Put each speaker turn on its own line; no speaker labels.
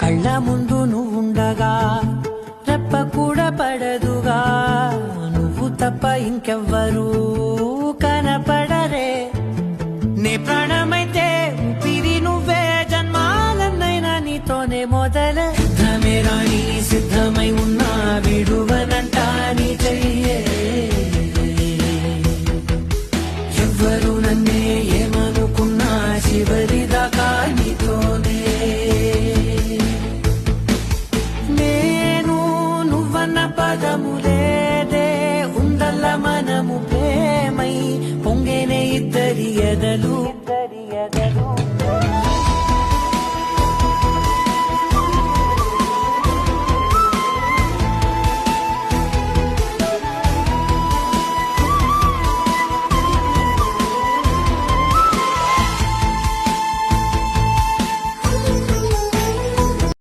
కళ్ళ ముందు నువ్వుండగా రెప్ప కూడా పడదుగా, నువ్వు తప్ప ఇంకెవ్వరూ కనపడరే. నే ప్రాణమైతే ఊపిరి నువ్వే, జన్మాలన్నైనా నీతోనే మొదలే. సిద్ధమే రాణి సిద్ధమై ఉన్నా, విడువనంట నీ చెయ్యే. ఎవ్వరు నన్నే ఏమనుకున్నా, చివరిదాకా నీతోనే. నేను నువ్వన్న పదము లేదే, ఉందల్ల మనము ప్రేమై పొంగేనే ఇద్దరి ఎదలు.